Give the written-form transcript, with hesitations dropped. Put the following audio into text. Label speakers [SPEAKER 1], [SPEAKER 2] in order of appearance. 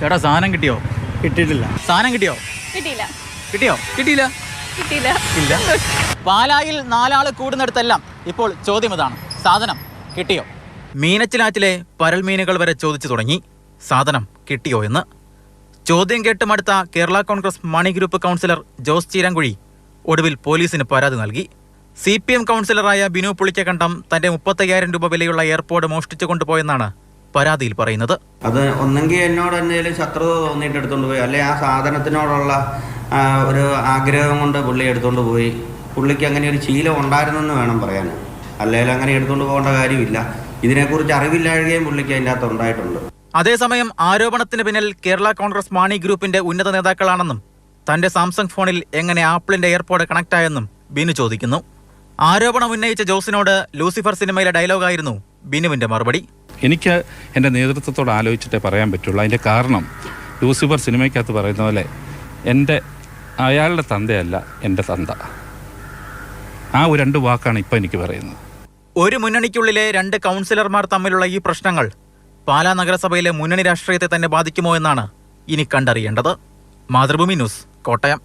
[SPEAKER 1] ചേട്ടാ സാധനം കിട്ടിയോ?
[SPEAKER 2] കിട്ടിയിട്ടില്ല.
[SPEAKER 1] സാധനം കിട്ടിയോ?
[SPEAKER 3] കിട്ടിയില്ല.
[SPEAKER 1] കിട്ടിയോ? കിട്ടിയില്ല.
[SPEAKER 3] കിട്ടിയില്ല.
[SPEAKER 1] ഇല്ല. പാലായിൽ 4 ആള് കൂടുന്നിടത്തെല്ലാം ഇപ്പോൾ ചോദ്യം ഇതാണ്: സാധനം കിട്ടിയോ? മീനച്ചിലാറ്റിലെ പരൽ മീനുകൾ വരെ ചോദിച്ചു തുടങ്ങി സാധനം കിട്ടിയോ എന്ന്. ചോദ്യം കേട്ട് മടുത്ത കേരള കോൺഗ്രസ് മണി ഗ്രൂപ്പ് കൗൺസിലർ ജോസ് ചീരങ്കുഴി ഒടുവിൽ പോലീസിന് പരാതി നൽകി. CPM കൗൺസിലറായ ബിനു പുളിക്കക്കണ്ടം തന്റെ 35,000 രൂപ വിലയുള്ള എയർപോർട്ട് മോഷ്ടിച്ചു കൊണ്ടുപോയെന്നാണ് പരാതിയിൽ പറയുന്നത്.
[SPEAKER 4] അത് ഒന്നെങ്കിൽ എന്നോട് എന്തെങ്കിലും ശത്രുത തോന്നിയിട്ട് എടുത്തുകൊണ്ട് പോയി, അല്ലെ ആ സാധനത്തിനോടുള്ള ഒരു ആഗ്രഹം കൊണ്ട് പുള്ളി എടുത്തുകൊണ്ട് പോയി. പുള്ളിക്ക് അങ്ങനെ ഒരു ശീലം ഉണ്ടായിരുന്നെന്ന് വേണം പറയാൻ. അല്ലെങ്കിൽ അങ്ങനെ എടുത്തുകൊണ്ട് പോകേണ്ട കാര്യമില്ല. ഇതിനെക്കുറിച്ച് അറിവില്ലാഴുകയും പുള്ളിക്ക് അതിൻ്റെ അകത്ത് ഉണ്ടായിട്ടുണ്ട്.
[SPEAKER 1] അതേസമയം ആരോപണത്തിന് പിന്നിൽ കേരള കോൺഗ്രസ് മാണി ഗ്രൂപ്പിന്റെ ഉന്നത നേതാക്കളാണെന്നും തന്റെ സാംസങ് ഫോണിൽ എങ്ങനെ ആപ്പിളിന്റെ എയർപോർട്ട് കണക്ട് ആയെന്നും ബിനു ചോദിക്കുന്നു. ആരോപണം ഉന്നയിച്ച ജോസിനോട് ലൂസിഫർ സിനിമയിലെ ഡയലോഗായിരുന്നു ബിനുവിന്റെ മറുപടി.
[SPEAKER 5] എനിക്ക് എൻ്റെ നേതൃത്വത്തോട് ആലോചിച്ചിട്ടേ പറയാൻ പറ്റുള്ളൂ. അതിൻ്റെ കാരണം ലൂസിഫർ സിനിമയ്ക്കകത്ത് പറയുന്ന പോലെ അയാളുടെ തന്തയല്ല എൻ്റെ തന്ത. ആ 2 വാക്കാണ് ഇപ്പം എനിക്ക് പറയുന്നത്.
[SPEAKER 1] ഒരു മുന്നണിക്കുള്ളിലെ 2 കൗൺസിലർമാർ തമ്മിലുള്ള ഈ പ്രശ്നങ്ങൾ പാലാ നഗരസഭയിലെ മുന്നണി രാഷ്ട്രീയത്തെ തന്നെ ബാധിക്കുമോ എന്നാണ് ഇനി കണ്ടറിയേണ്ടത്. മാതൃഭൂമി ന്യൂസ്, കോട്ടയം.